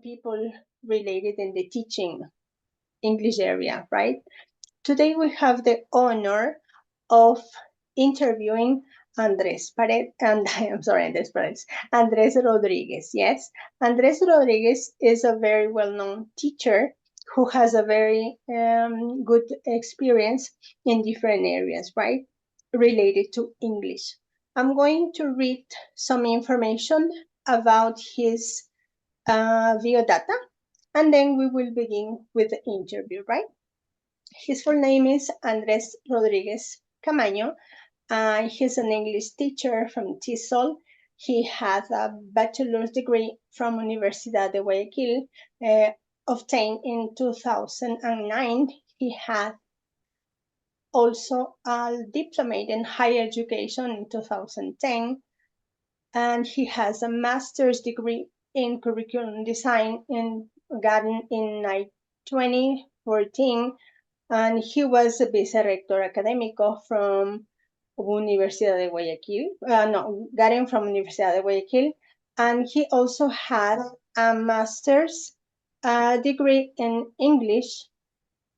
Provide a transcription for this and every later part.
people related in the teaching English area, right? Today we have the honor of interviewing Andres Pared, and I'm sorry, Andres Paredes, Andres Rodriguez. Yes, Andres Rodriguez is a very well-known teacher who has a very good experience in different areas, right, related to English. I'm going to read some information about his biodata, and then we will begin with the interview, right? His full name is Andres Rodriguez Caamaño. He's an English teacher from TESOL. He has a bachelor's degree from Universidad de Guayaquil, obtained in 2009. He had also a diploma in higher education in 2010, and he has a master's degree in curriculum design gotten in 2014, and he was a vice-rector académico from Universidad de Guayaquil, gotten from Universidad de Guayaquil, and he also had a master's degree in English,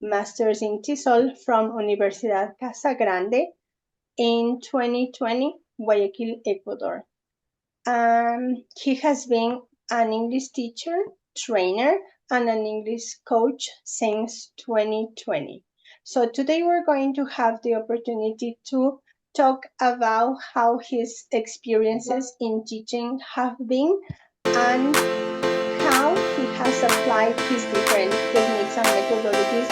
master's in TESOL from Universidad Casa Grande in 2020, Guayaquil, Ecuador. He has been an English teacher, trainer, and an English coach since 2020. So today we're going to have the opportunity to talk about how his experiences in teaching have been and how he has applied his different techniques and methodologies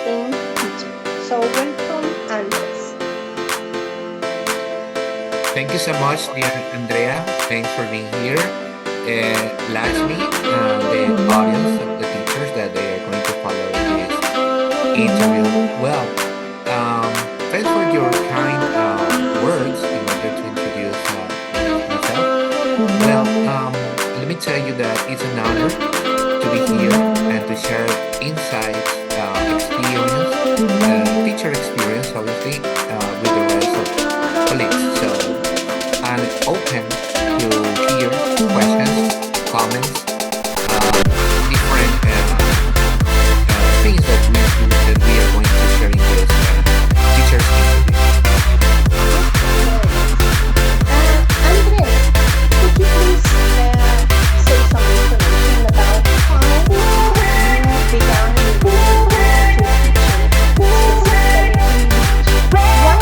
in teaching. So welcome, Andres. Thank you so much, dear Andrea. Thanks for being here. Lastly, the audience of the teachers that they are going to follow this interview. Well, thanks for your kind words in order to introduce myself. Well, let me tell you that it's an honor to be here and to share insights, experience, teacher experience, obviously, with the rest of colleagues. So I'm open to hear questions, comments, different things that we are going to share in this teachers interview. Andres, could you please say some information about how you began to teaching specifically English? Why did you decide to study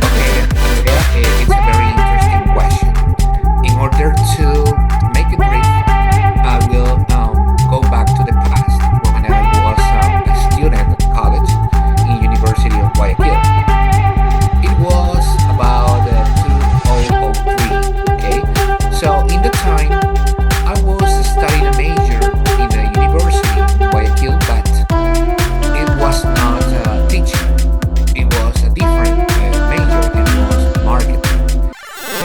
Okay, Andrea, it's a very interesting question. In order to make it brief, I will go back to the past when I was a student at college in University of Guayaquil. It was about 2003. Okay, so in the time I was studying a major in the University of Guayaquil, but it was not teaching. It was a different major. It was marketing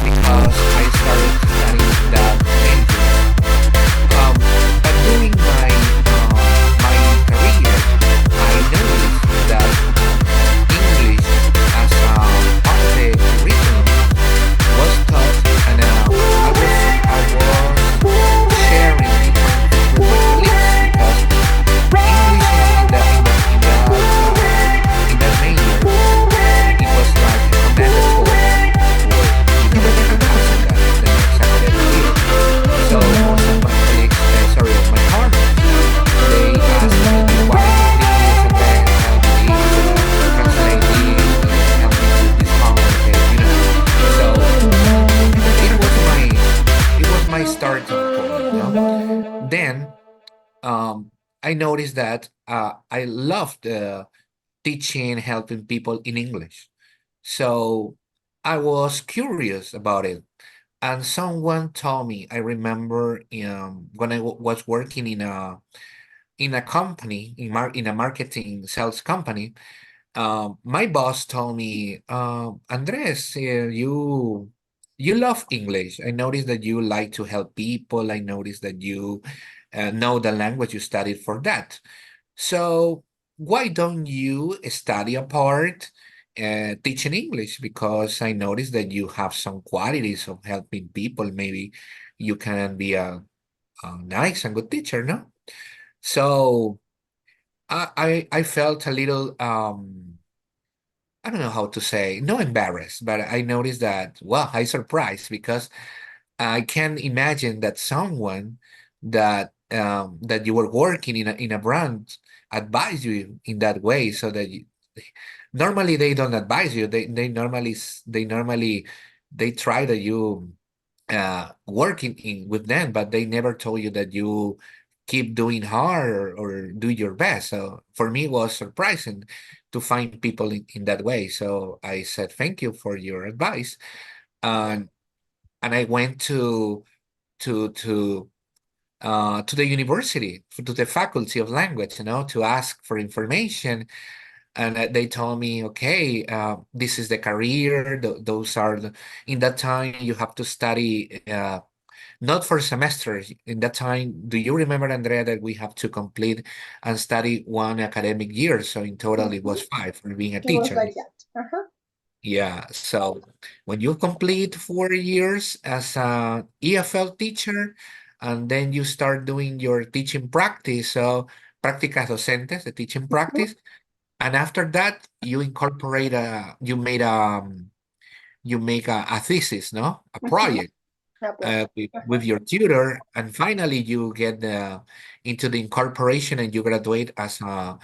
because I started studying that major. But during my career, I noticed that English as part of the curriculum was taught, and I was sharing different things with my colleagues because English in that major, it was like mandatory for university pass in the next academic year. So most of my colleagues, my partners, they asked me why please and then translate this and help me with this comment, So it was my starting point. Then I noticed that I loved teaching, helping people in English. So I was curious about it. And someone told me, I remember when I was working in a company, in a marketing sales company, my boss told me, Andres, you love English. I noticed that you like to help people. I noticed that you know the language you studied for that. So why don't you study apart teaching English because I noticed that you have some qualities of helping people. Maybe you can be a nice and good teacher, no? So I felt a little I don't know how to say, no embarrassed, but I noticed that, well, I surprised because I can imagine that someone that you were working in a brand advise you in that way so that normally they don't advise you. They normally they try that you working in with them, but they never told you that you keep doing hard or do your best. So for me, it was surprising to find people in that way. So I said, thank you for your advice. And and I went to to to the university, to the faculty of language, to ask for information. And they told me, okay, this is the career. Those are in that time you have to study. Not for semesters. In that time, do you remember, Andrea, that we have to complete and study one academic year? So in total, it was Mhm. 5 for being a It was teacher. like that. Uh-huh. Yeah. So when you complete 4 years as a EFL teacher, and then you start doing your teaching practice, so prácticas docentes, the teaching Mhm. practice, and after that, you incorporate you make a thesis, no, a Mhm. project No problem. with Uh-huh. your tutor, and finally you get into the incorporation and you graduate as an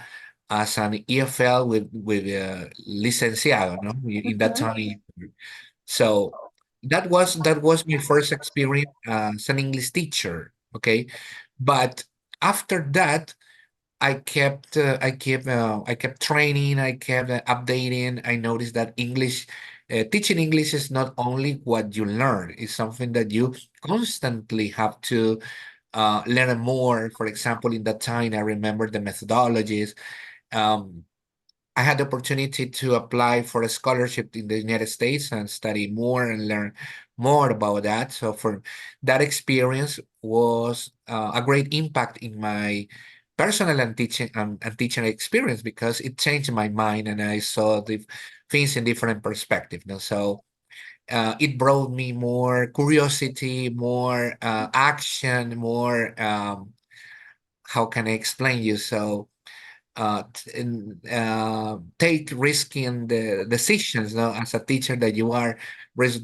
EFL with licenciado, no? In that Mhm. time. So that was my first experience as an English teacher. Okay, but after that. I kept training. I kept updating. I noticed that teaching English is not only what you learn; it's something that you constantly have to learn more. For example, in that time, I remember the methodologies. Um, I had the opportunity to apply for a scholarship in the United States and study more and learn more about that. So for that experience was a great impact in my personal and teaching experience because it changed my mind and I saw the things in different perspective. So it brought me more curiosity, more action, more how can I explain you? So take risky in the decisions, no? As a teacher that you are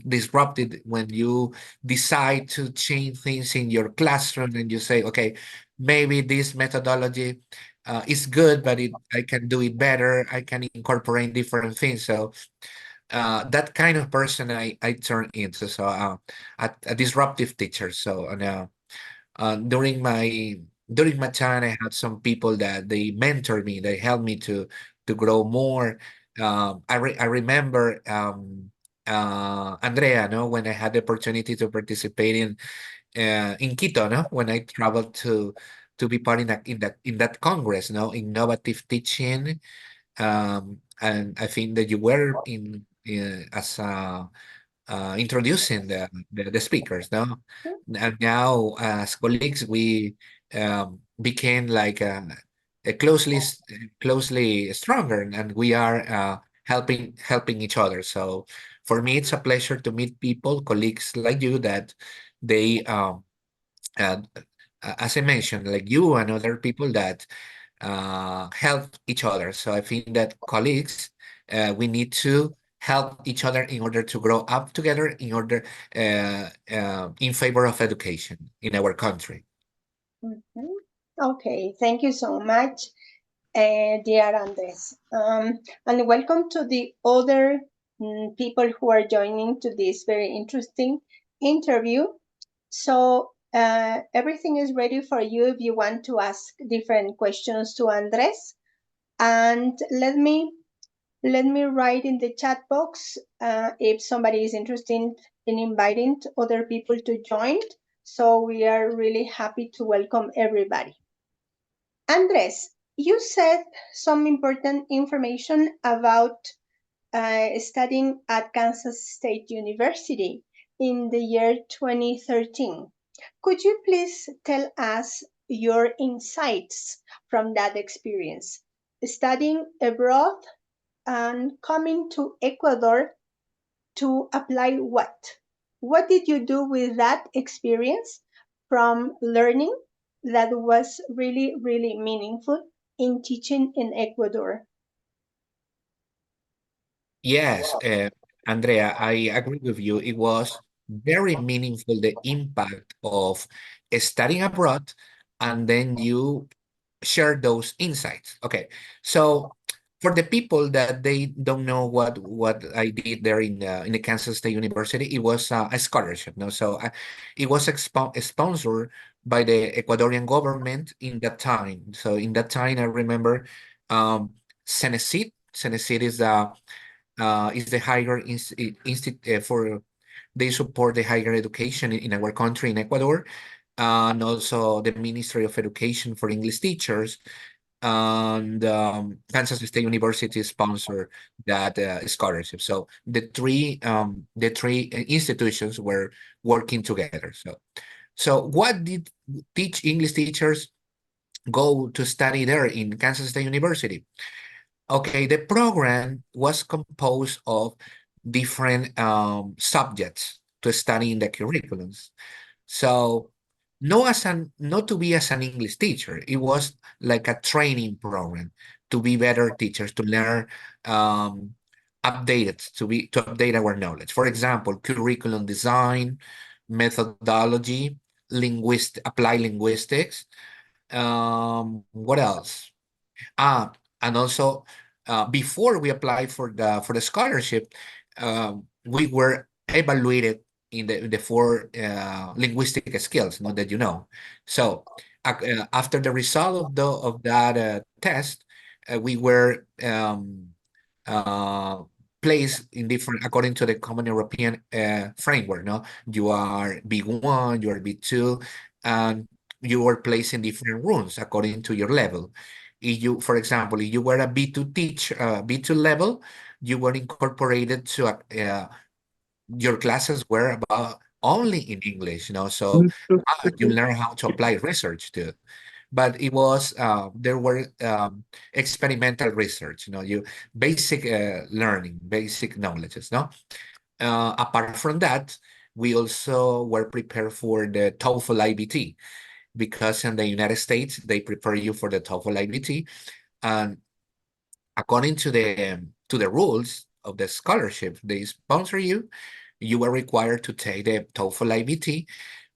disrupted when you decide to change things in your classroom and you say, okay, maybe this methodology is good, but I can do it better. I can incorporate different things. So that kind of person I turn into. So a disruptive teacher. So during my time, I had some people that they mentored me, they helped me to grow more. I remember Andrea, no, when I had the opportunity to participate in Quito, no, when I traveled to be part in that congress, no, innovative teaching. And I think that you were in as introducing the speakers, no? And now, as colleagues, we became like closely stronger, and we are helping each other. So for me, it's a pleasure to meet people, colleagues like you, that they uh, as I mentioned, like you and other people that help each other. So I think that colleagues, we need to help each other in order to grow up together, in favor of education in our country. Mhm. Okay, thank you so much, dear Andres. And welcome to the other people who are joining to this very interesting interview. So everything is ready for you if you want to ask different questions to Andres. And let me write in the chat box if somebody is interested in inviting other people to join. So we are really happy to welcome everybody. Andres, you said some important information about studying at Kansas State University in the year 2013. Could you please tell us your insights from that experience? Studying abroad and coming to Ecuador to apply what? What did you do with that experience from learning that was really, really meaningful in teaching in Ecuador? Yes, Andrea, I agree with you. It was very meaningful, the impact of studying abroad, and then you share those insights. Okay, so for the people that they don't know what I did there in the Kansas State University, it was a scholarship. No, so it was sponsored by the Ecuadorian government in that time. So in that time, I remember um, Cenecit. Cenecit is the higher for they support the higher education in our country in Ecuador, and also the Ministry of Education for English teachers, and Kansas State University sponsor that scholarship. So the three institutions were working together. So what did teach English teachers go to study there in Kansas State University? Okay, the program was composed of different subjects to study in the curriculums. So, not to be as an English teacher, it was like a training program to be better teachers, to learn um, to update our knowledge. For example, curriculum design, methodology, apply linguistics. What else? Ah, and also before we applied for the scholarship, we were evaluated in the four linguistic skills, not that you know. So after the result of that test, we were uh, placed in different according to the Common European framework. No, you are B1, you are B2, and you were placed in different rooms according to your level. If you, for example, if you were a B2 level, you were incorporated to your classes were about only in English, so you learn how to apply research too. But it was there were experimental research, you basic learning, basic knowledges, no. Apart from that, we also were prepared for the TOEFL IBT because in the United States they prepare you for the TOEFL IBT, and according to the rules of the scholarship they sponsor you, you were required to take the TOEFL IBT,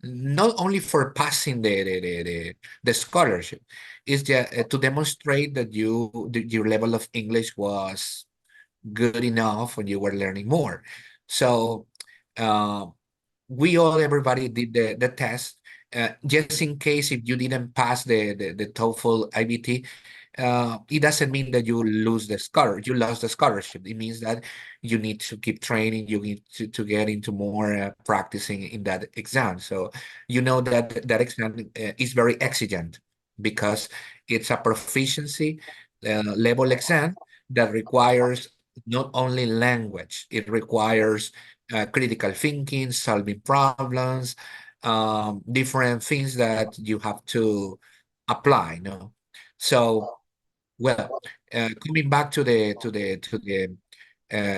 not only for passing the scholarship, is just to demonstrate that your level of English was good enough when you were learning more. So uh, everybody did the test. Just in case if you didn't pass the TOEFL IBT, it doesn't mean that you lost the scholarship. It means that you need to keep training, you need to get into more practicing in that exam. So you know that that exam is very exigent because it's a proficiency level exam that requires not only language, it requires critical thinking, solving problems, different things that you have to apply, no? So, well, coming back to the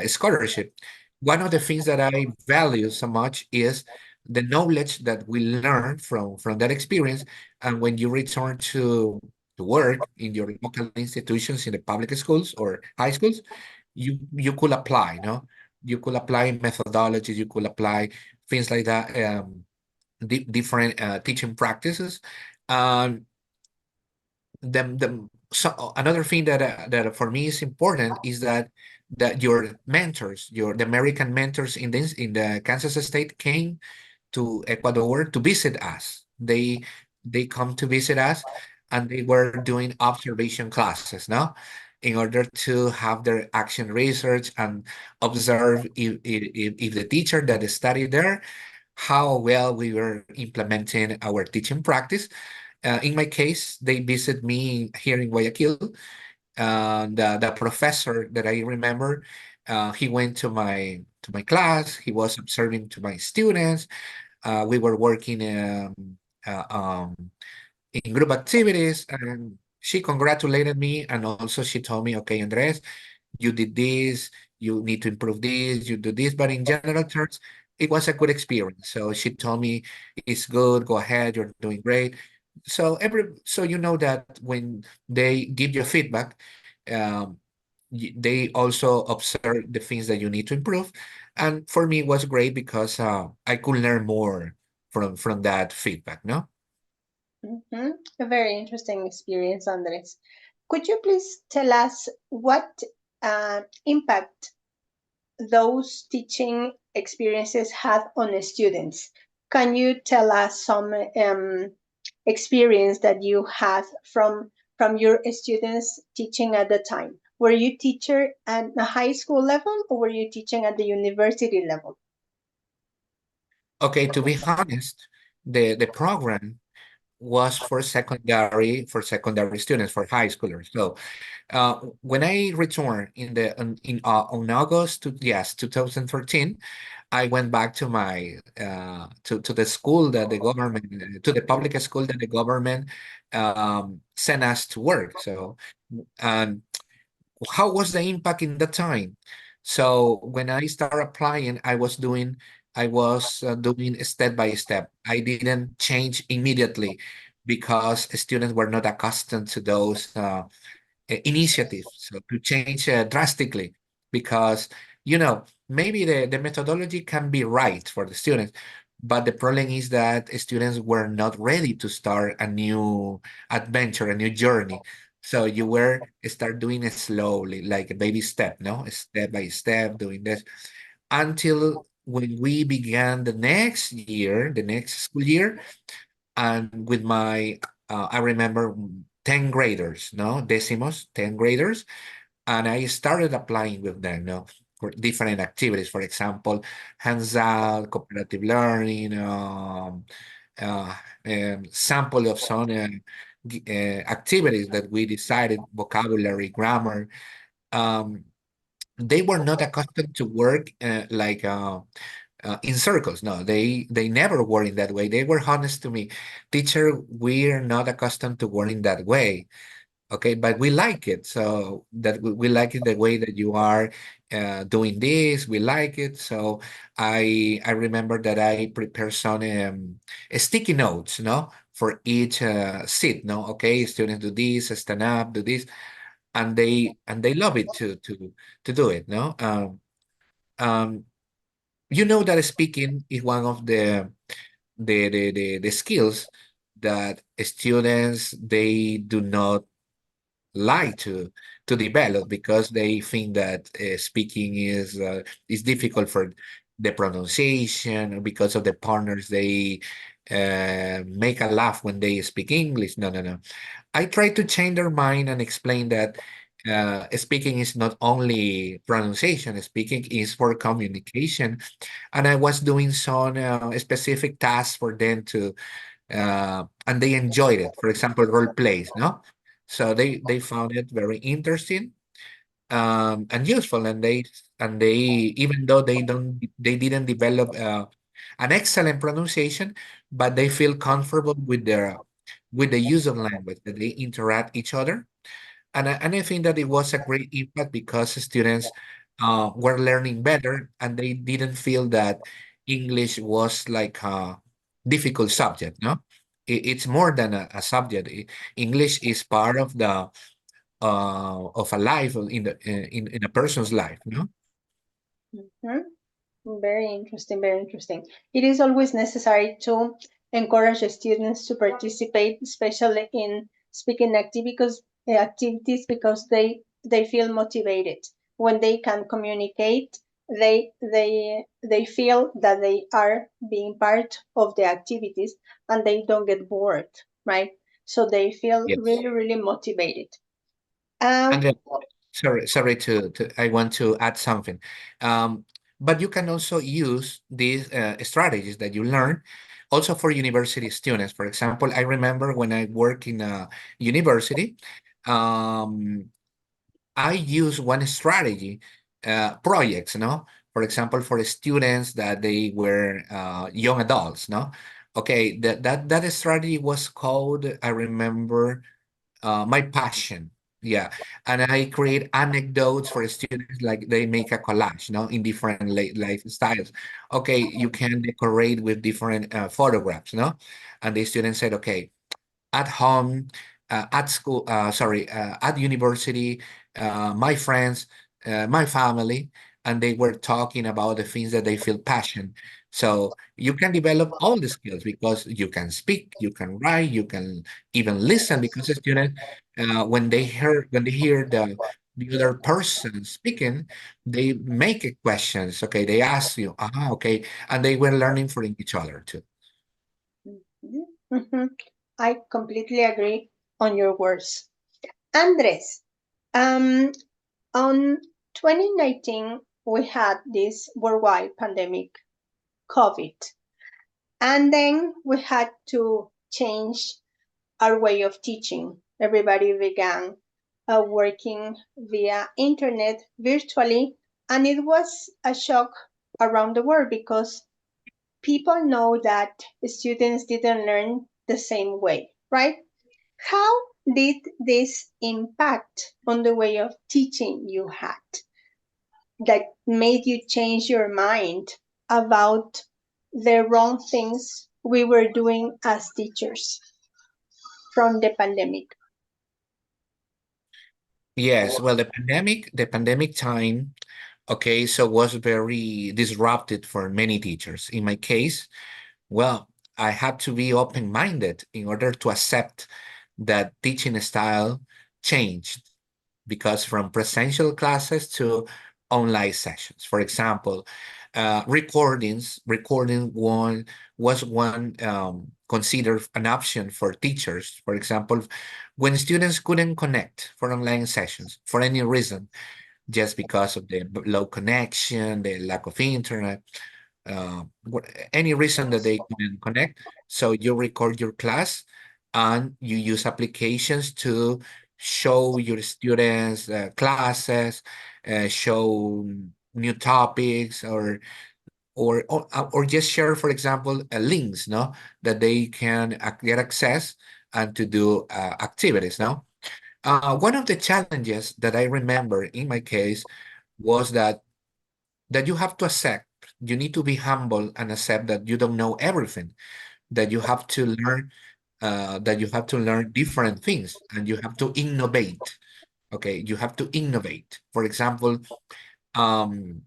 scholarship, one of the things that I value so much is the knowledge that we learn from that experience, and when you return to work in your local institutions, in the public schools or high schools, you could apply, no? You could apply methodologies, you could apply things like that, different teaching practices. Um, so another thing that for me is important is that your mentors, the American mentors in the Kansas State came to Ecuador to visit us. They come to visit us, and they were doing observation classes, no, in order to have their action research and observe if the teacher that studied there, how well we were implementing our teaching practice. In my case, they visit me here in Guayaquil. The professor that I remember, he went to my class. He was observing to my students. We were working uh, um, in group activities, and she congratulated me, and also she told me, "Okay, Andres, you did this, you need to improve this, you do this. But in general terms, it was a good experience. So she told me, it's good, go ahead, you're doing great. So you know that when they give you feedback, um, they also observe the things that you need to improve. And for me, it was great because I could learn more from that feedback, no? Mhm. A very interesting experience, Andres. Could you please tell us what impact those teaching experiences had on the students? Can you tell us some experience that you had from your students teaching at the time? Were you teacher at the high school level or were you teaching at the university level? Okay, to be honest, the program was for secondary students, for high schoolers. So when I returned on August yes 2013, I went back to my to the school that the government to the public school that the government sent us to work. So and how was the impact in the time? So when I started applying, I was doing step by step. I didn't change immediately because students were not accustomed to those initiatives. So to change drastically, because maybe the methodology can be right for the students, but the problem is that students were not ready to start a new adventure, a new journey. So you were start doing it slowly, like a baby step, no, step by step, doing this until when we began the next school year, and with my I remember 10 graders, no, decimos, 10 graders, and I started applying with them, for different activities. For example, hands-out, cooperative learning, uh, sample of some activities that we decided, vocabulary, grammar. Um, they were not accustomed to work in circles. No, they never were in that way. They were honest to me. Teacher, we're not accustomed to working that way. Okay, but we like it. So that we like it the way that you are doing this. We like it. So I remember that I prepared some sticky notes, no, for each seat. No, okay, students do this, stand up, do this, and they love it to do it. No, um, you know that speaking is one of the skills that students they do not like to develop because they think that speaking is difficult for the pronunciation or because of the partners they make a laugh when they speak English. No, no, no. I try to change their mind and explain that speaking is not only pronunciation, speaking is for communication. And I was doing some specific tasks for them to and they enjoyed it. For example, role plays, no? So they found it very interesting and useful, and they even though they didn't develop an excellent pronunciation, but they feel comfortable with the use of language that they interact each other, and I think that it was a great impact because students were learning better and they didn't feel that English was like a difficult subject, no? It's more than a subject. English is part of a life in a person's life, no? Mhm. Very interesting, very interesting. It is always necessary to encourage the students to participate, especially in speaking activities, because they feel motivated. When they can communicate, they feel that they are being part of the activities and they don't get bored, right? So they feel Yes. really, really motivated. Um, And sorry I want to add something. Um, but you can also use these strategies that you learn also for university students. For example, I remember when I work in a university, um, I use one strategy, projects, no? For example, for students that they were young adults, no? Okay, that strategy was called, I remember, My Passion. Yeah, and I create anecdotes for students, like they make a collage, no, in different lifestyles. Okay, you can decorate with different photographs, no, and the students said, okay, at home, at school, at university, my friends, my family, and they were talking about the things that they feel passion. So you can develop all the skills because you can speak, you can write, you can even listen. Because the student, when they hear the other person speaking, they make it questions. Okay, they ask you, okay, and they were learning from each other too. Mhm. Mhm. I completely agree on your words. Andres, um, on 2019, we had this worldwide pandemic, COVID, and then we had to change our way of teaching. Everybody began working via internet virtually, and it was a shock around the world because people know that students didn't learn the same way, right? How did this impact on the way of teaching you had that made you change your mind about the wrong things we were doing as teachers from the pandemic? Yes, well, the pandemic time, okay, so was very disrupted for many teachers. In my case, well, I had to be open-minded in order to accept that teaching style changed, because from presential classes to online sessions. For example, recording one was one considered an option for teachers. For example, when students couldn't connect for online sessions for any reason, just because of the low connection, the lack of internet, any reason that they couldn't connect. So you record your class and you use applications to show your students classes, show new topics, or just share, for example, links, no, that they can get access and to do activities, no. One of the challenges that I remember in my case was that you have to accept, you need to be humble and accept that you don't know everything, that you have to learn, different things, and you have to innovate. Okay, you have to innovate. Um,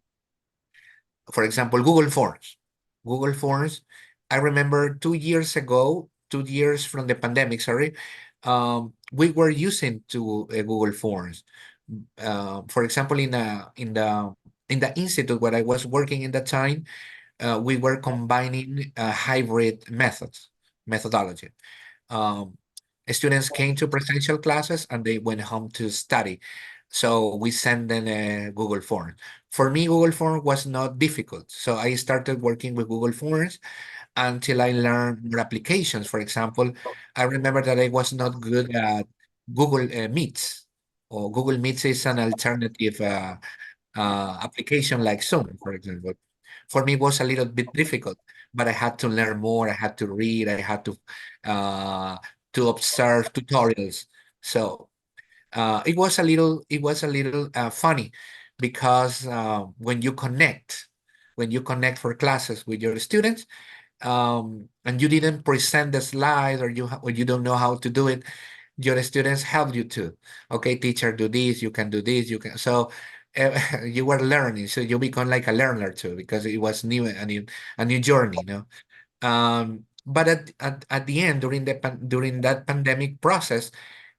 for example, Google Forms. Google Forms, I remember 2 years ago, 2 years from the pandemic, sorry, we were using Google Forms. For example, in the institute where I was working in that time, we were combining hybrid methodology. Um, Students came to presential classes and they went home to study. So we sent them a Google Form. For me, Google Form was not difficult. So I started working with Google Forms until I learned more applications. For example, I remember that I was not good at Google Meets, or Google Meets is an alternative application like Zoom, for example. For me, it was a little bit difficult, but I had to learn more. I had to read. I had uh, to observe tutorials. So it was a little funny, because when you connect for classes with your students, and you didn't present the slide, or you don't know how to do it, your students help you too. Okay, teacher, do this, you can do this, you can. So you were learning, so you become like a learner too, because it was new, a new journey, no? But at the end, during that pandemic process,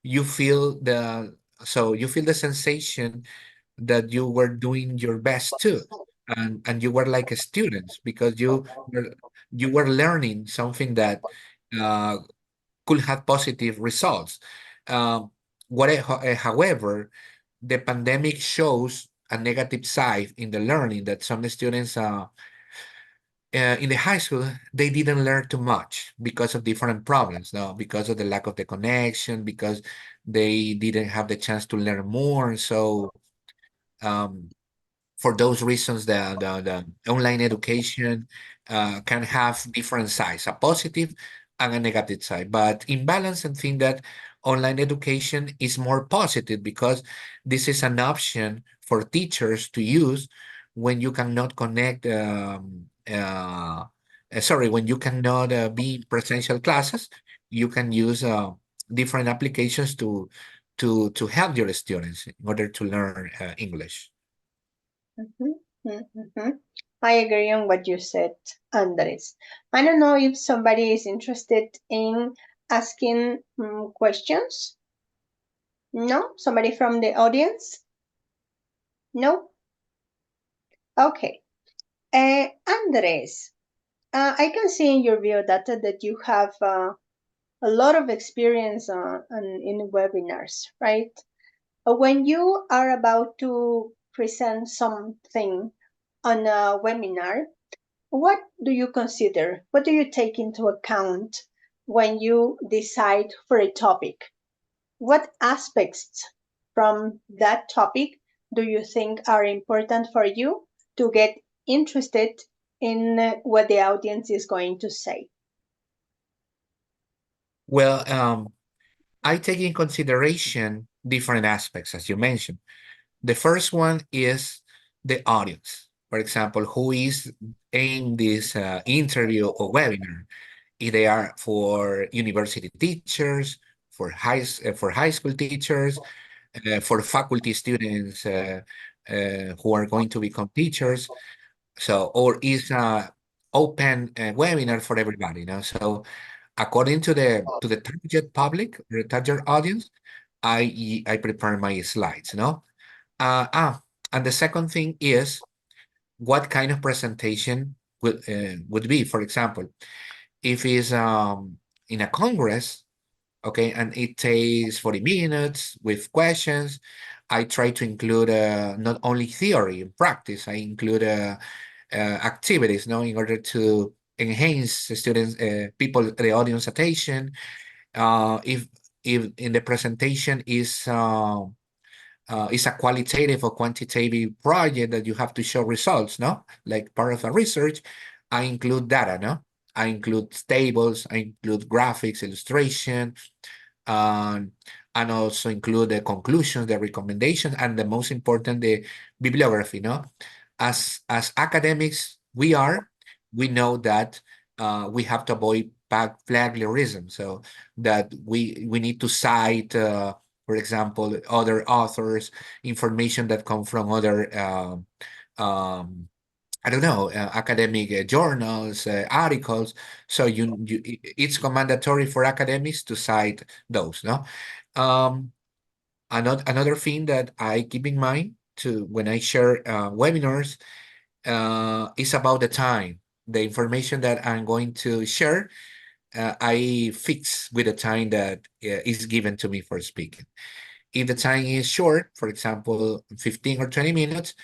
you feel the you feel the sensation that you were doing your best too, and you were like a student, because you were learning something that uh, could have positive results. Um, However, the pandemic shows a negative side in the learning, that some students in the high school, they didn't learn too much because of different problems, no, because of the lack of the connection, because they didn't have the chance to learn more. So um, for those reasons, the online education can have different sides, a positive and a negative side. But in balance, I think that online education is more positive because this is an option for teachers to use when you cannot connect, sorry, when you cannot be in presential classes, you can use different applications to help your students in order to learn English. Mhm, mhm. I agree on what you said, Andres. I don't know if somebody is interested in asking questions. No? Somebody from the audience? No? Okay. Andres, I can see in your bio data that you have a lot of experience in webinars, right? When you are about to present something on a webinar, what do you consider? What do you take into account when you decide for a topic? What aspects from that topic do you think are important for you to get interested in what the audience is going to say? Well, I take in consideration different aspects, as you mentioned. The first one is the audience. For example, who is in this interview or webinar? If they are for university teachers, for high school teachers, for faculty students who are going to become teachers. So, or is a open webinar for everybody, you know? So, according to the target public, the target audience, I prepare my slides, you know? Uh, ah, and the second thing is what kind of presentation would be. For example, if it's in a congress, okay, and it takes 40 minutes with questions, I try to include not only theory and practice, I include activities, no, in order to enhance the students, people, the audience attention. If in the presentation is a qualitative or quantitative project that you have to show results, no? Like part of a research, I include data, no? I include tables, I include graphics, illustration, um, and also include the conclusions, the recommendations, and the most important, the bibliography, no? As academics, we know that we have to avoid plagiarism, so that we need to cite for example, other authors, information that come from other, um, I don't know, academic journals, articles. So it's mandatory for academics to cite those, no? Um, another thing that I keep in mind to when I share webinars is about the time. The information that I'm going to share, I fix with the time that is given to me for speaking. If the time is short, for example, 15 or 20 minutes,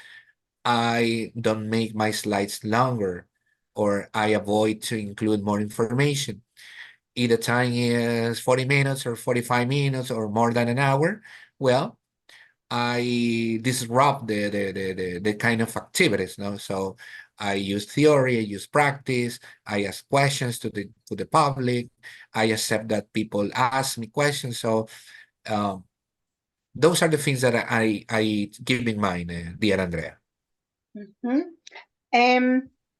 I don't make my slides longer or I avoid to include more information. If the time is 40 minutes or 45 minutes or more than an hour, well, I disrupt the kind of activities, no? So I use theory, I use practice, I ask questions to the public, I accept that people ask me questions. So um, those are the things that I keep in mind, dear Andrea. Mhm.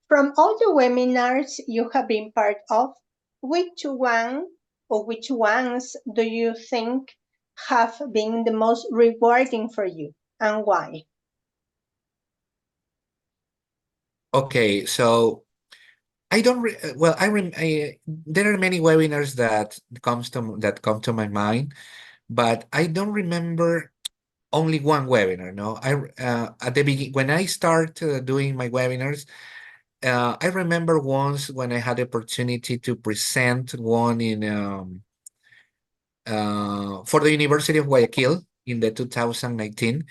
From all the webinars you have been part of, which one or which ones do you think have been the most rewarding for you and why? Okay, so I don't well there are many webinars that come to my mind, but I don't remember only one webinar. No, I at the beginning when I start doing my webinars, I remember once when I had the opportunity to present one in for the University of Guayaquil in the 2019.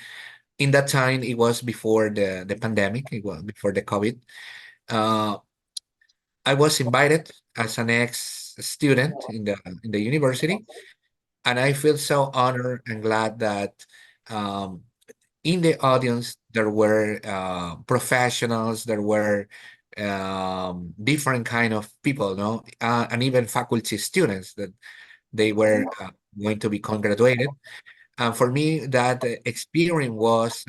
In that time, it was before the pandemic. It was before the COVID. Uh, I was invited as an ex-student in the university, and I feel so honored and glad that um, in the audience there were professionals, there were different kind of people, no, and even faculty students that they were. going to become graduated. And for me, that experience was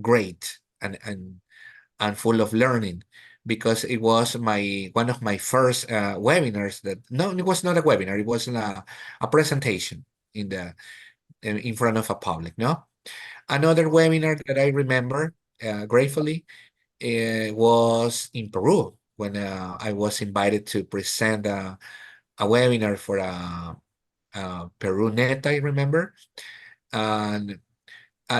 great and full of learning because it was my one of my first webinars that no, it was not a webinar, it was a presentation in the in front of a public, no? Another webinar that I remember gratefully was in Peru when I was invited to present a webinar for a Peru net, I remember. And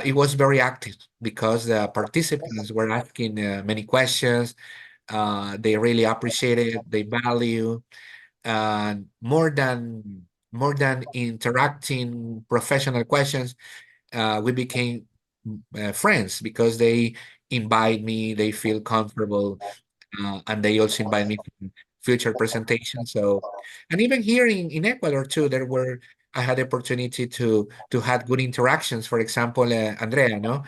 it was very active because the participants were asking many questions. They really appreciate it, they value, and more than interacting professional questions, we became friends because they invite me, they feel comfortable, and they also invite me to future presentations. So, and even here in Ecuador too, I had the opportunity to have good interactions. For example, Andrea, no,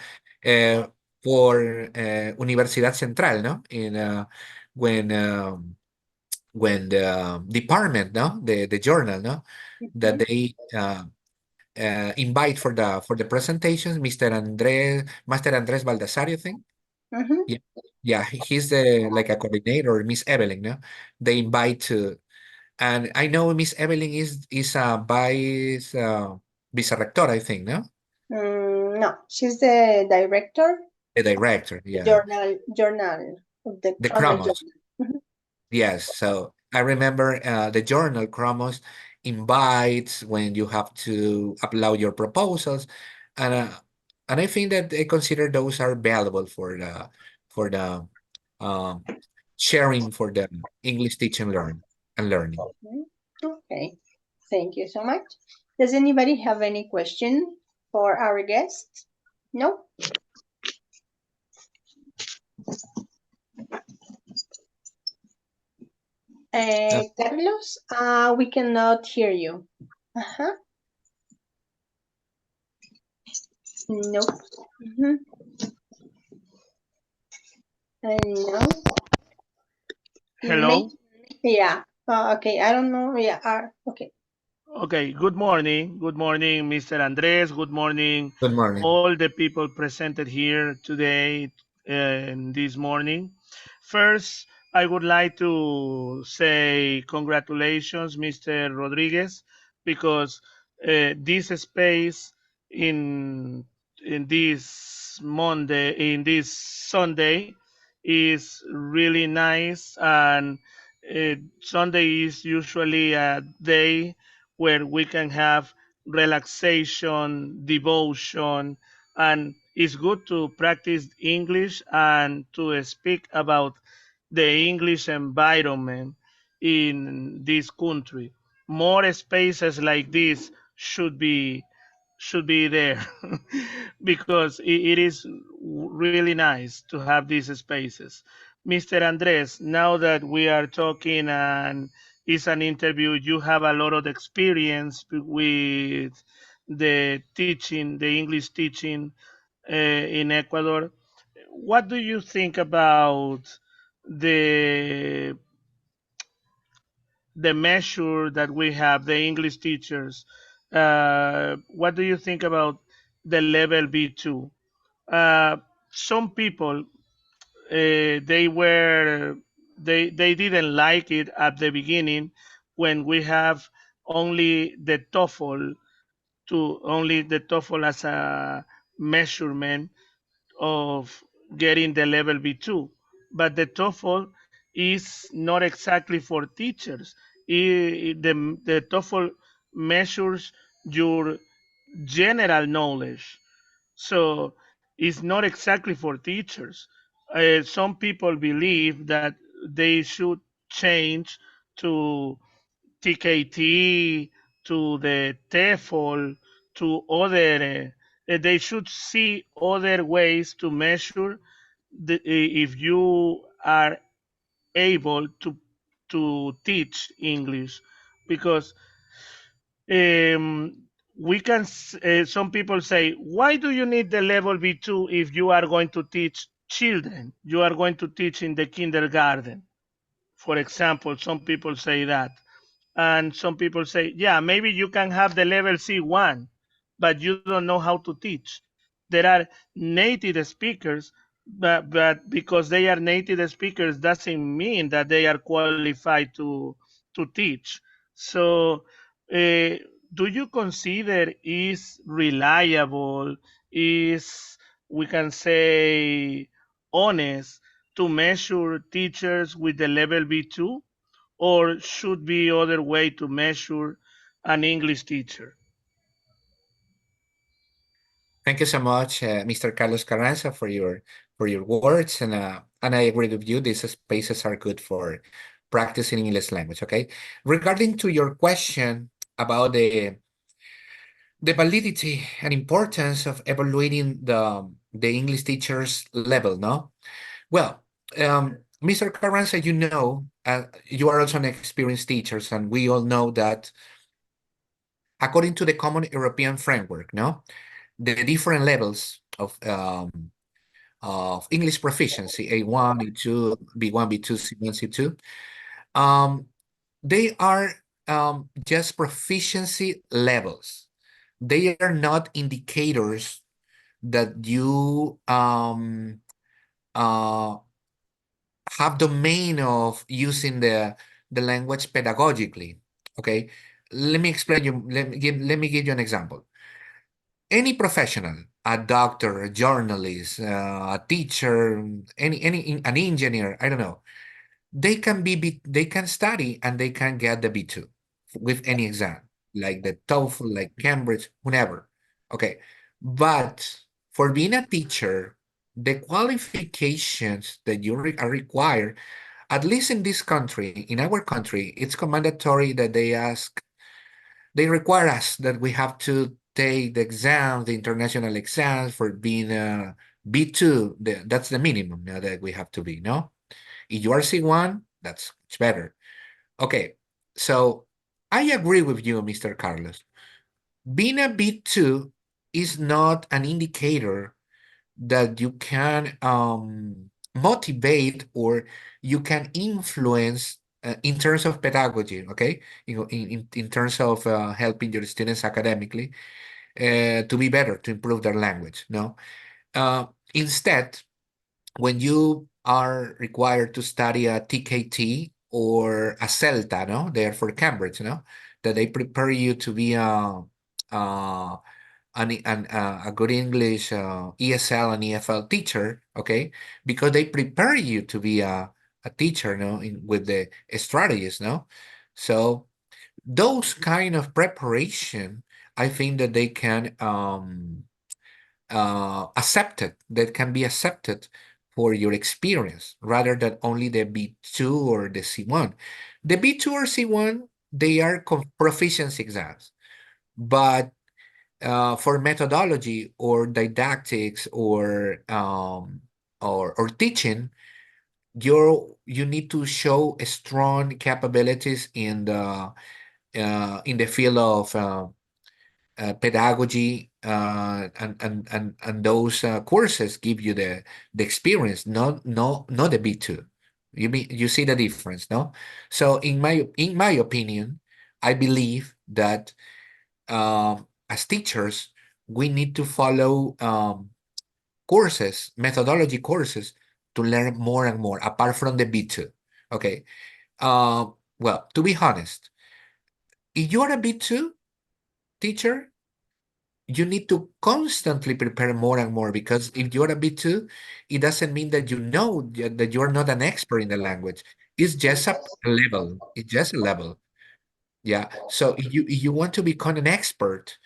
uh, for Universidad Central, no, in when um, when the department, no, the journal, no, that Mhm, they invite for the presentations, Master Andres Baldassari, I think. mhm. Yeah, yeah, he's the like a coordinator, Miss Evelyn, no? They invite to, and I know Miss Evelyn is a vice rector, I think, no? No, she's the director, The director, the yeah. journal The on the Cromos, journal. Mhm, yes. So I remember the journal Cromos invites when you have to upload your proposals, and uh, and I think that they consider those are valuable for the um, sharing for the English teaching learning. mhm. Okay, thank you so much. Does anybody have any question for our guest? No? Uh, Carlos, we cannot hear you. Uh-huh. No. Mm-hmm. No. Maybe. Hello. Yeah. Okay. I don't know. Yeah. Okay. Okay. Good morning. Good morning, Mr. Andres. Good morning, Good morning. all the people presented here today and this morning. First, I would like to say congratulations, Mr. Rodriguez, because this space in this Sunday, is really nice, and Sunday is usually a day where we can have relaxation, devotion, and it's good to practice English and to speak about the English environment in this country. More spaces like this should be there because it is really nice to have these spaces. Mr. Andres, now that we are talking and it's an interview, you have a lot of experience with the teaching, the English teaching in Ecuador. What do you think about the the measure that we have, the English teachers? What do you think about the level B2? Uh, some people they were they didn't like it at the beginning when we have only the TOEFL as a measurement of getting the level B2. But the TOEFL is not exactly for teachers. The TOEFL measures your general knowledge. So it's not exactly for teachers. Some people believe that they should change to TKT, to the TEFL, to other. They should see other ways to measure if you are able to teach English, because we can. Some people say, why do you need the level B2 if you are going to teach children? You are going to teach in the kindergarten, for example. Some people say that. And some people say, yeah, maybe you can have the level C1, but you don't know how to teach. There are native speakers, but because they are native speakers doesn't mean that they are qualified to teach. So, uh, do you consider is reliable, is, we can say, honest to measure teachers with the level B2, or should be other way to measure an English teacher? Thank you so much, Mr. Carlos Carranza, for your words, and I agree with you. These spaces are good for practicing English language. Okay, regarding to your question about the validity and importance of evaluating the English teachers level, no? Well, Mr. Carranza, you know, you are also an experienced teacher, and we all know that according to the Common European Framework, no, the different levels of English proficiency, A1, B2, B1, B2, C1, C2, um, they are just proficiency levels. They are not indicators that you uh, have domain of using the language pedagogically. Okay, let me explain you. Let me give you an example. Any professional, a doctor, a journalist, a teacher, an engineer, I don't know, they can study and they can get the B2 with any exam, like the TOEFL, like Cambridge, whatever. Okay, but for being a teacher, the qualifications that are required, at least in this country, in our country, it's mandatory that they require us that we have to take the exams, the international exams for being a B2. That's the minimum now that we have to be, no? If you are C1, that's much better. Okay, so I agree with you, Mr. Carlos. Being a B2 is not an indicator that you can motivate or you can influence in terms of pedagogy, okay? In terms of helping your students academically to be better, to improve their language, no? Instead, when you are required to study a TKT or a CELTA, no? They are for Cambridge, no? That they prepare you to be uh, a good English ESL and EFL teacher, okay? Because they prepare you to be a teacher, no? With the strategies, no? So those kind of preparation, I think that they can accepted, that can be accepted for your experience rather than only the B2 or the C1. The B2 or C1, they are proficiency exams, but for methodology or didactics or teaching, you need to show strong capabilities in the field of pedagogy, and those courses give you the experience, not the B2. You see the difference, no? So in my opinion, I believe that as teachers, we need to follow courses, methodology courses, to learn more and more, apart from the B2. Okay. Well, to be honest, if you are a B2 teacher, you need to constantly prepare more and more, because if you're a B2, it doesn't mean that you know that you're not an expert in the language. It's just a level. It's just a level. Yeah. So if you want to become an expert,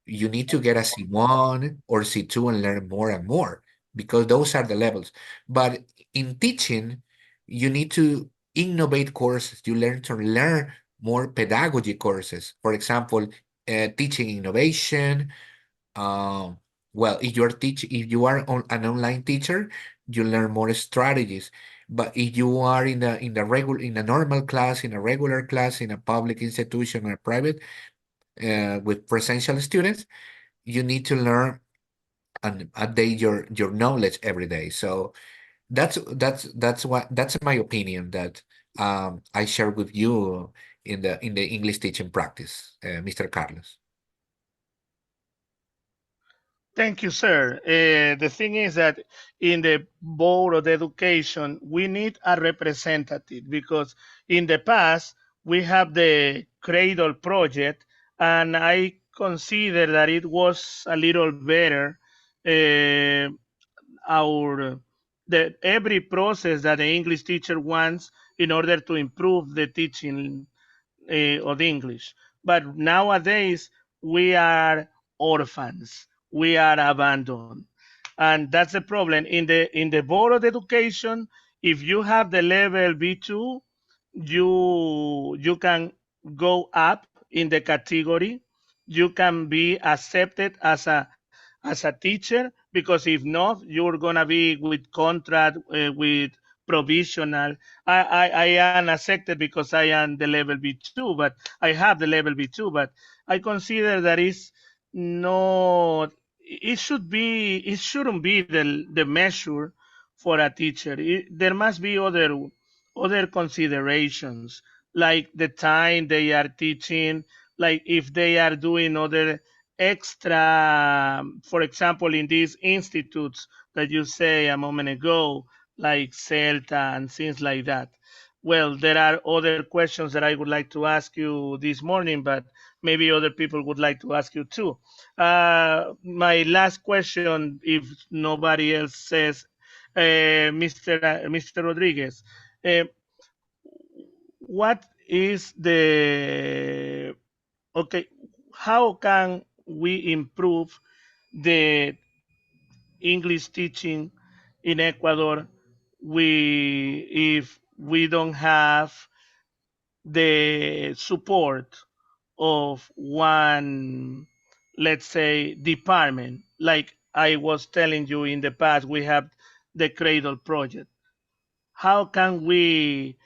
you need to get a C1 or C2 and learn more and more, because those are the levels. But in teaching, you need to innovate courses. You learn to learn more pedagogy courses. For example, teaching innovation, um, well, if you are an online teacher, you learn more strategies. But if you are in a normal class, in a regular class, in a public institution or private, with presential students, you need to learn and update your knowledge every day. So that's my opinion that I share with you in the English teaching practice, Mr. Carlos. Thank you, sir. The thing is that in the board of education, we need a representative because in the past we have the Cradle project, and I consider that it was a little better. Uh, our the every process that the English teacher wants in order to improve the teaching of English. But nowadays, we are orphans. We are abandoned. And that's the problem. In the board of education, if you have the level B2, you can go up in the category. You can be accepted as a teacher, because if not, you're gonna be with contract, with provisional. I am accepted because I am the level B2, but I have the level B2, but I consider that is not, it shouldn't be the measure for a teacher. There must be other considerations, like the time they are teaching, like if they are doing other extra, for example, in these institutes that you say a moment ago, like CELTA and things like that. Well, there are other questions that I would like to ask you this morning, but maybe other people would like to ask you too. My last question, if nobody else says, Mr. Rodriguez, uh, what is the, okay, how can we improve the English teaching in Ecuador, if we don't have the support of one, let's say, department? Like I was telling you, in the past we have the Cradle project. How can we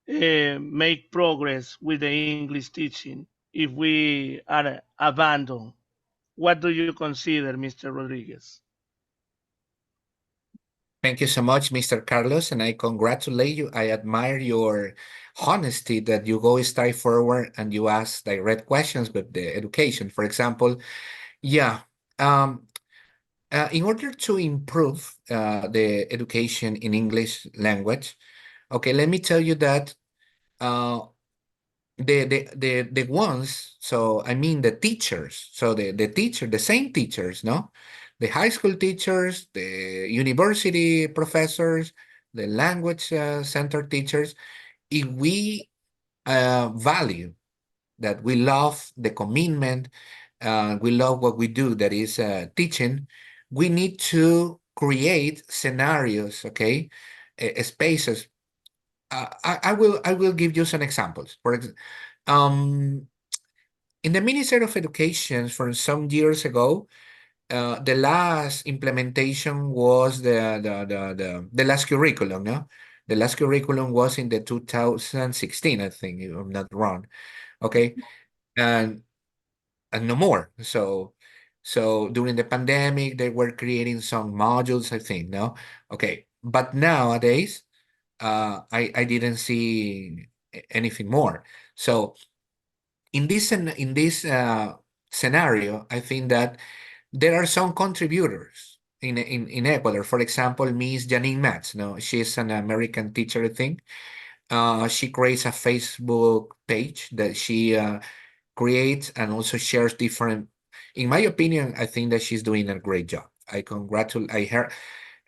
make progress with the English teaching if we are abandoned? What do you consider, Mr. Rodriguez? Thank you so much, Mr. Carlos, and I congratulate you. I admire your honesty that you go straight forward and you ask direct questions with the education. For example, yeah, um, in order to improve the education in English language, okay, let me tell you that uh, the ones, so I mean the teachers, so the same teachers, no, the high school teachers, the university professors, the language center teachers, if we value that, we love the commitment, we love what we do, that is teaching, we need to create scenarios, okay, spaces. I will give you some examples. For example, um, in the Ministry of Education from some years ago, the last implementation was the last curriculum, no? The last curriculum was in the 2016, I think, if I'm not wrong. Okay. And no more. So during the pandemic, they were creating some modules, I think, no? Okay. But nowadays, I didn't see anything more. So in this scenario, I think that there are some contributors in Ecuador. For example, Miss Janine Matz. No, she's an American teacher, I think. She creates a Facebook page that she creates and also shares different. In my opinion, I think that she's doing a great job. I congratulate her.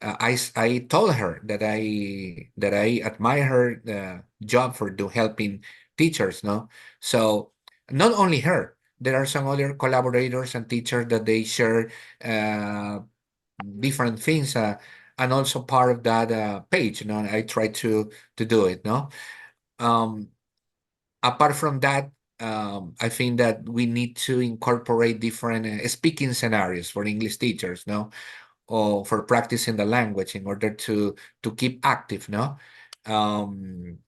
I told her that I admire her job for helping teachers. No, so not only her, there are some other collaborators and teachers that they share uh, different things, and also part of that page. You know, I try to do it. No, um, apart from that, I think that we need to incorporate different speaking scenarios for English teachers. No, or for practicing the language in order to keep active, no? Um,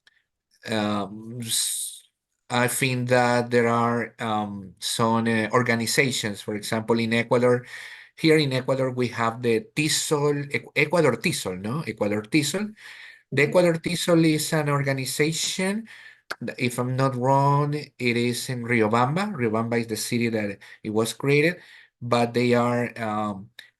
I think that there are some organizations, for example, in Ecuador. Here in Ecuador, we have the TISOL, Ecuador TISOL, no? Ecuador TISOL. The Ecuador TISOL is an organization If I'm not wrong, it is in Riobamba. Riobamba is the city that it was created, but they are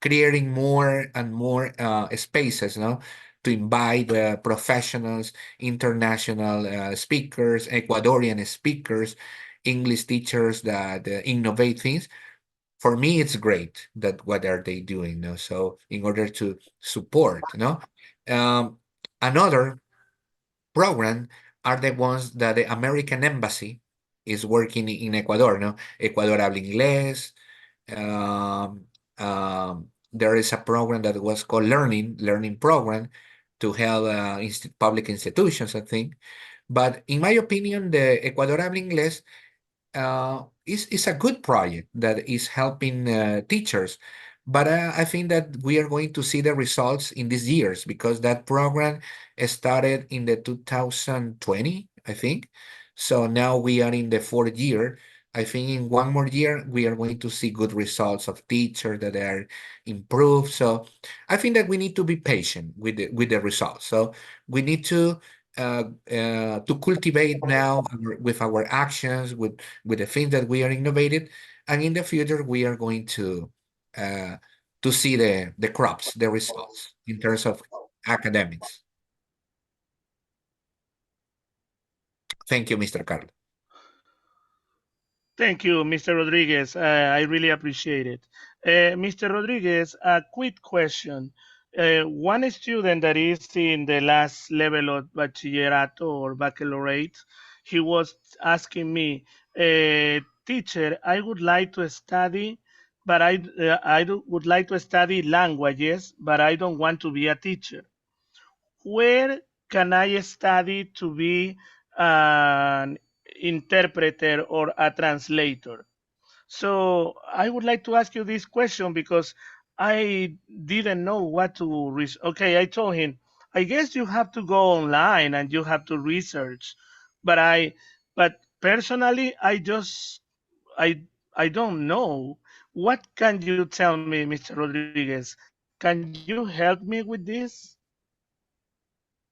creating more and more spaces, no, to invite professionals, international speakers, Ecuadorian speakers, English teachers that innovate things. For me, it's great that what are they doing, no? So in order to support, no, um, another program are the ones that the American Embassy is working in Ecuador, no? Ecuador habla inglés. Um, there is a program that was called Learning Program to help public institutions, I think. But in my opinion, the Ecuador habla inglés is a good project that is helping teachers. But I think that we are going to see the results in these years because that program started in the 2020, I think. So now we are in the fourth year. I think in one more year we are going to see good results of teachers that are improved. So I think that we need to be patient with the results. So we need to cultivate now with our actions, with the things that we are innovating, and in the future we are going uh, to see the crops, the results in terms of academics. Thank you, Mr. Carlos. Thank you, Mr. Rodriguez. I really appreciate it. Mr. Rodriguez, a quick question. One student that is in the last level of bachillerato or baccalaureate, he was asking me, teacher, I would like to study, but would like to study languages, but I don't want to be a teacher. Where can I study to be an interpreter or a translator? So I would like to ask you this question because I didn't know what to okay, I told him, I guess you have to go online and you have to research. But but personally, I I don't know. What can you tell me, Mr. Rodriguez? Can you help me with this?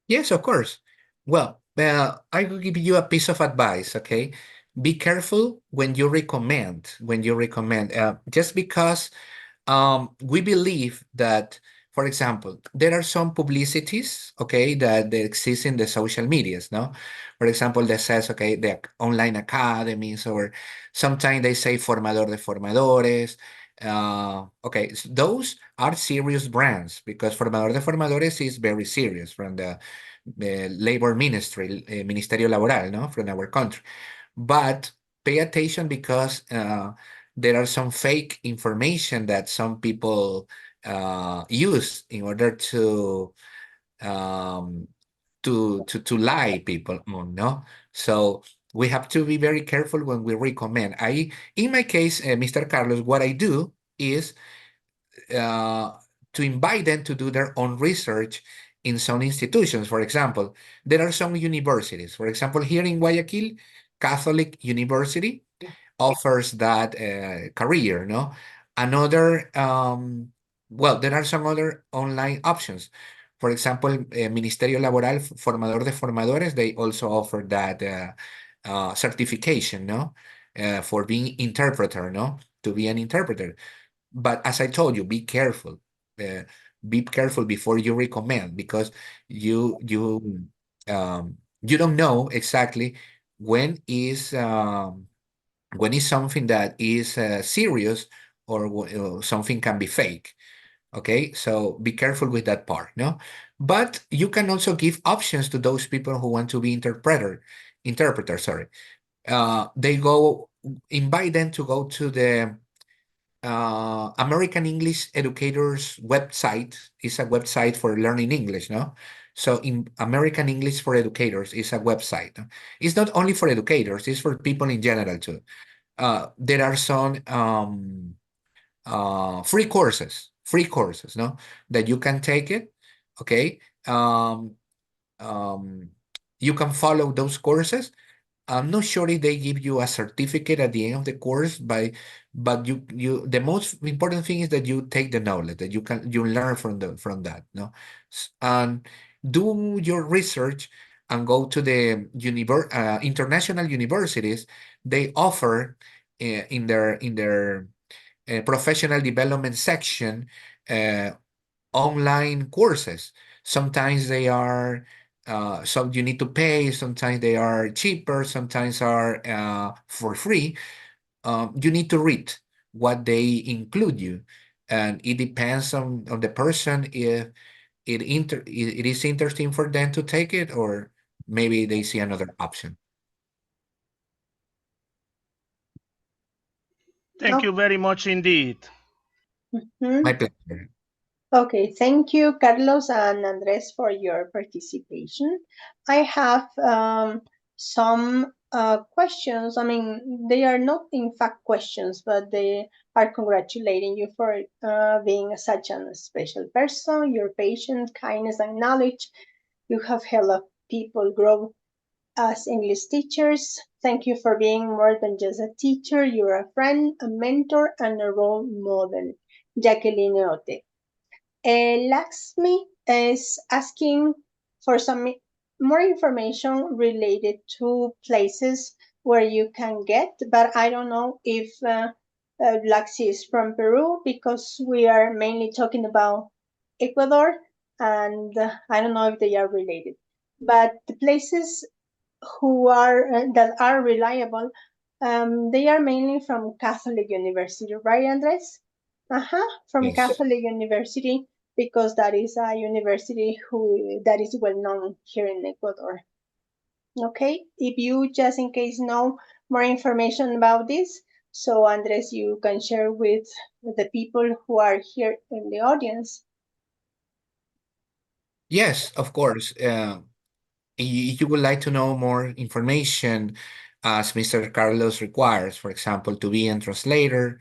Yes, of course. Well, I will give you a piece of advice, okay? Be careful when you recommend, just because we believe that, for example, there are some publicities, okay, that exist in the social medias, no? For example, that says, okay, the online academies, or sometimes they say formador de formadores. Okay, those are serious brands because formador de formadores is very serious from the labor ministry, Ministerio Laboral, no, from our country. But pay attention because there are some fake information that some people use in order um, to lie people on, no? So we have to be very careful when we recommend. In my case, Mr. Carlos, what I do is uh, to invite them to do their own research in some institutions. For example, there are some universities. For example, here in Guayaquil, Catholic University offers that career, no? Another, well, there are some other online options. For example, Ministerio Laboral, Formador de Formadores, they also offer that certification, no? For being interpreter, no? To be an interpreter. But as I told you, be careful. Uh, be careful before you recommend because you you you don't know exactly when is um, when is something that is serious or something can be fake. Okay, so be careful with that part, no? But you can also give options to those people who want to be interpreter, sorry. They go invite them to go to the American English Educators website. Is a website for learning English, no? So in American English for Educators is a website. No? It's not only for educators, it's for people in general too. There are some free courses, no, that you can take it. Okay, um, you can follow those courses. I'm not sure if they give you a certificate at the end of the course, but the most important thing is that you take the knowledge that you learn from that, no, and do your research and go to the international universities, they offer in their professional development section uh, online courses. Sometimes they are so you need to pay. Sometimes they are cheaper. Sometimes are for free. You need to read what they include you, and it depends on the person if it is interesting for them to take it, or maybe they see another option. Thank Oh, you very much indeed. mhm. My pleasure. Okay, thank you, Carlos and Andres, for your participation. I have some questions. I mean, they are not in fact questions, but they are congratulating you for being such a special person. Your patience, kindness, and knowledge. You have helped people grow as English teachers. Thank you for being more than just a teacher. You're a friend, a mentor, and a role model. Jacqueline Ote. Laxmi is asking for some more information related to places where you can get, but I don't know if Laxi is from Peru because we are mainly talking about Ecuador, and I don't know if they are related. But the places who are that are reliable, they are mainly from Catholic University, right, Andres? Uh-huh, from Yes. Catholic University because that is a university who that is well known here in Ecuador. Okay, if you just in case know more information about this, so Andres, you can share with the people who are here in the audience. Yes, of course. If you would like to know more information, as Mr. Carlos requires, for example, to be a translator,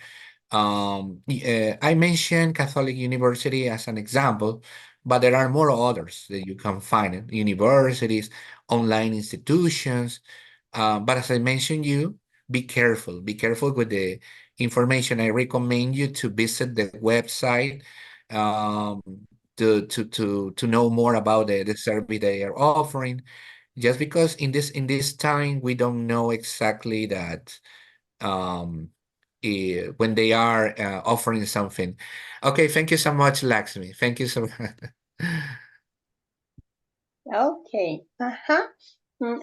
I mentioned Catholic University as an example, but there are more others that you can find in universities, online institutions. But as I mentioned, you be careful. Be careful with the information. I recommend you to visit the website um, to know more about the service they are offering. Just because in this time we don't know exactly that um, when they are offering something. Okay, thank you so much, Lakshmi. Thank you so much. Okay. Uh-huh.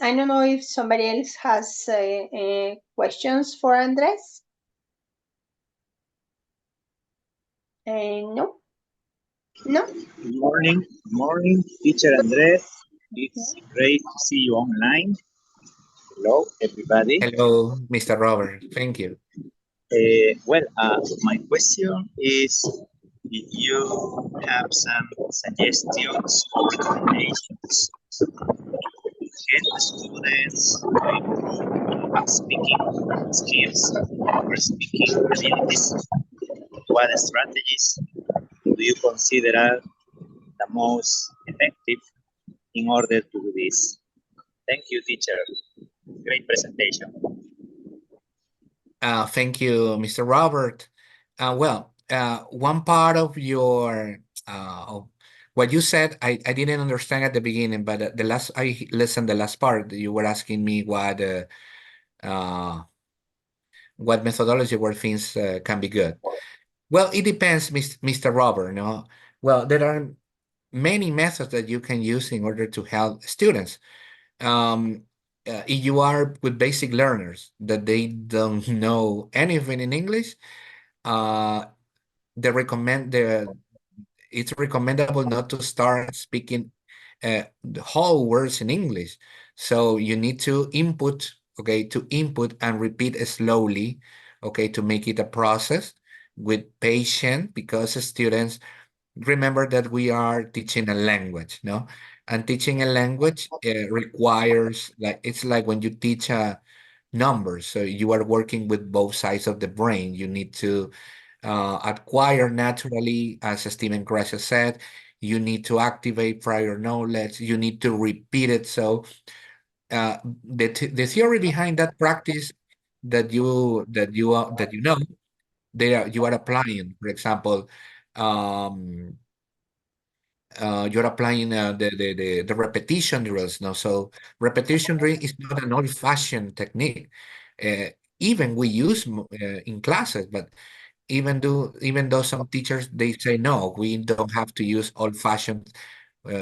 I don't know if somebody else has questions for Andres. No, no. Good morning, teacher Andres. It's great to see you online. Hello, everybody. Hello, Mr. Robert. Thank you. My question is if you have some suggestions or recommendations to help students to improve speaking skills or speaking abilities. What strategies do you consider the most effective in order to do this? Thank you, teacher. Great presentation. Thank you, Mr. Robert. One part of of what you said, I didn't understand at the beginning, but the last I listened the last part. You were asking me uh, what methodology where things can be good. Well, it depends, Mr. Robert. No, well, there are many methods that you can use in order to help students. Um, if you are with basic learners that they don't know anything in English, uh, they recommend it's recommendable not to start speaking the whole words in English. So you need to input, okay, to input and repeat slowly, okay, to make it a process with patience because students remember that we are teaching a language, no? And teaching a language requires like it's like when you teach a numbers, so you are working with both sides of the brain. You need to acquire naturally, as Stephen Krasher said. You need to activate prior knowledge. You need to repeat it. So the theory behind that practice that you know you are applying. For example, um, you're applying the repetition drills. No, so repetition drill is not an old-fashioned technique. Uh, Even we use in classes, but even though some teachers they say no, we don't have to use old-fashioned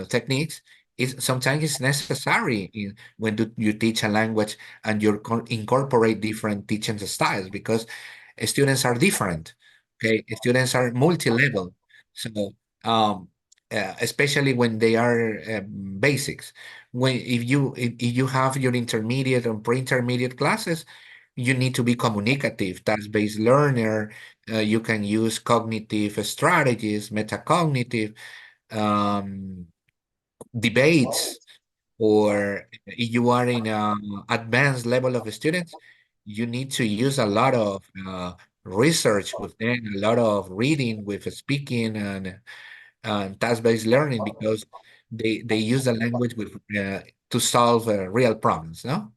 techniques. Is sometimes it's necessary when you teach a language and you incorporate different teaching styles because students are different. Okay, students are multi-level, so um, especially when they are basics. When if you have your intermediate and pre-intermediate classes, you need to be communicative, task-based learner. You can use cognitive strategies, metacognitive um, debates, or if you are in an advanced level of students, you need to use a lot of research with them, a lot of reading with speaking and task-based learning because they use the language with to solve real problems, no?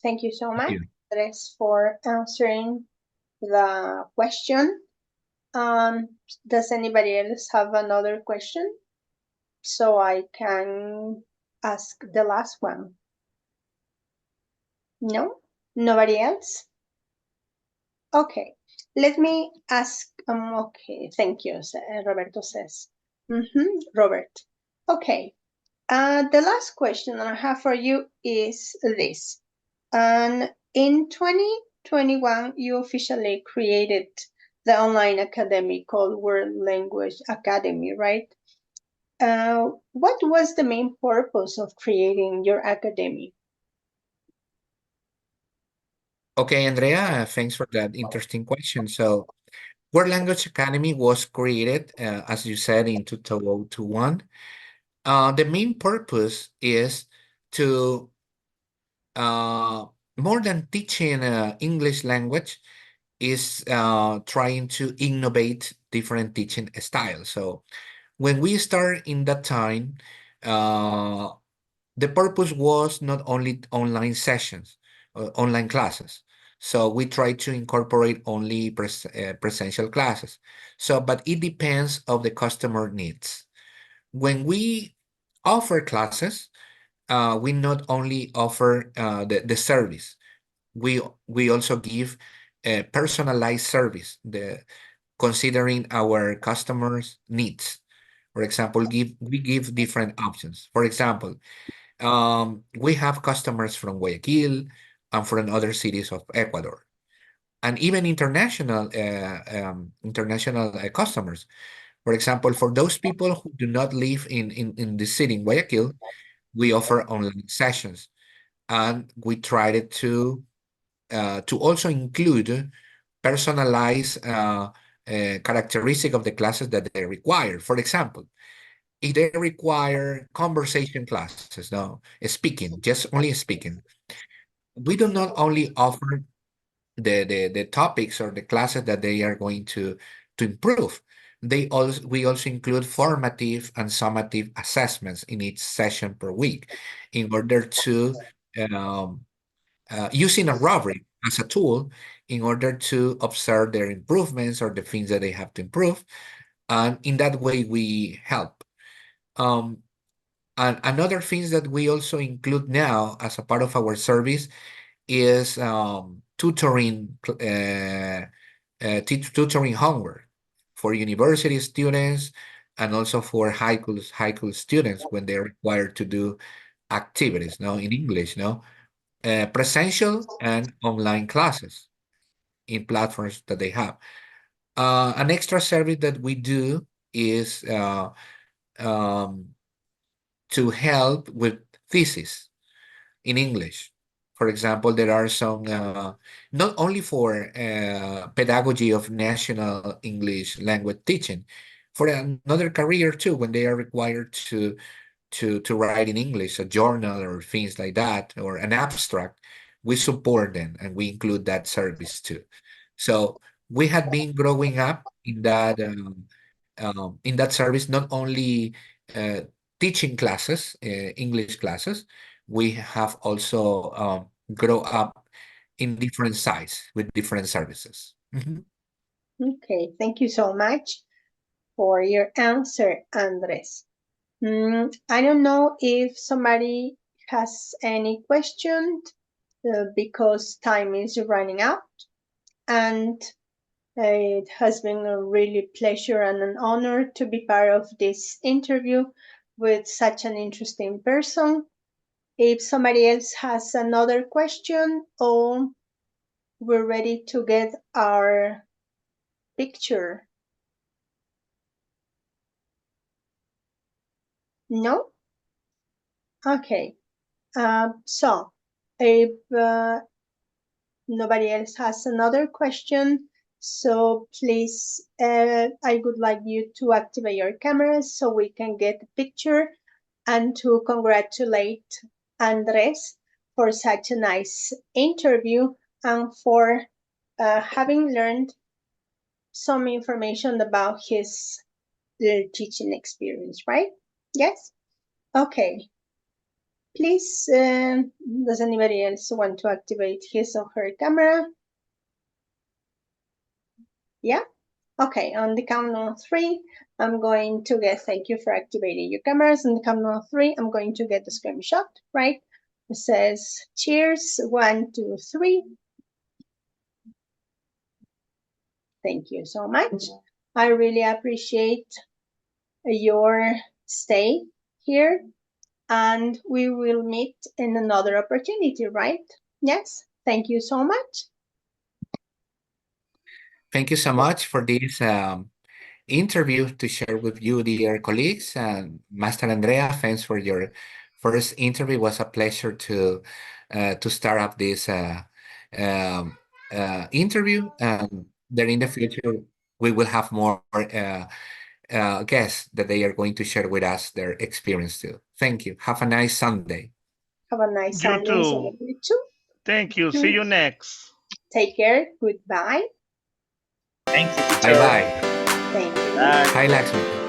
Thank you so Thank much, you. Andres, for answering the question. Does anybody else have another question? So I can ask the last one. No? Nobody else? Okay. Let me ask. Okay. Thank you, Roberto says. Robert. Okay. The last question I have for you is this. And in 2021, you officially created the online academy called World Language Academy, right? What was the main purpose of creating your academy? Okay, Andrea, thanks for that interesting question. So, World Language Academy was created, as you said, in 2021. The main purpose is to uh, more than teaching English language is trying to innovate different teaching styles. So when we start in that time, uh, the purpose was not only online sessions, online classes. So we try to incorporate only presential classes. So, but it depends of the customer needs. When we offer classes, we not only offer the service, we also give a personalized service, considering our customers' needs. For example, we give different options. For example, we have customers from Guayaquil and from other cities of Ecuador, and even international customers. For example, for those people who do not live in the city in Guayaquil, we offer online sessions, and we tried to also include personalized characteristic of the classes that they require. For example, if they require conversation classes, no, speaking, just only speaking, we do not only offer the topics or the classes that they are going to improve. We also include formative and summative assessments in each session per week in order to um, using a rubric as a tool in order to observe their improvements or the things that they have to improve. And in that way, we help. Um, and another things that we also include now as a part of our service is tutoring, tutoring homework for university students and also for high school students when they're required to do activities, no, in English, no, presential and online classes in platforms that they have. An extra service that we do is um, to help with thesis in English. For example, there are some not only for pedagogy of national English language teaching, for another career too, when they are required to write in English, a journal or things like that, or an abstract, we support them and we include that service too. So we had been growing up in that service, not only uh, teaching classes, English classes, we have also grow up in different sites with different services. Mhm. Okay, thank you so much for your answer, Andres. I don't know if somebody has any question because time is running out, and it has been a really pleasure and an honor to be part of this interview with such an interesting person. If somebody else has another question, or we're ready to get our picture. No? Okay. So if nobody else has another question, so please, I would like you to activate your cameras so we can get a picture, and to congratulate Andres for such a nice interview and for having learned some information about his teaching experience, right? Yes? Okay. Please, does anybody else want to activate his or her camera? Yeah? Okay, on the count of three, I'm going to get, thank you for activating your cameras. On the count of three, I'm going to get the screenshot, right? It says cheers, 1, 2, 3. Thank you so much. I really appreciate your stay here, and we will meet in another opportunity, right? Yes, thank you so much. Thank you so much for this interview to share with you, dear colleagues. And Master Andrea, thanks for your first interview. It was a pleasure to start up this interview. And then in the future, we will have more guests that they are going to share with us their experience too. Thank you. Have a nice Sunday. Have a nice You Sunday and too. celebrate too. Thank you. See you next. Take care. Goodbye. Thank you, Bye teacher. bye. Thank you. Bye. Hi, Laxmi.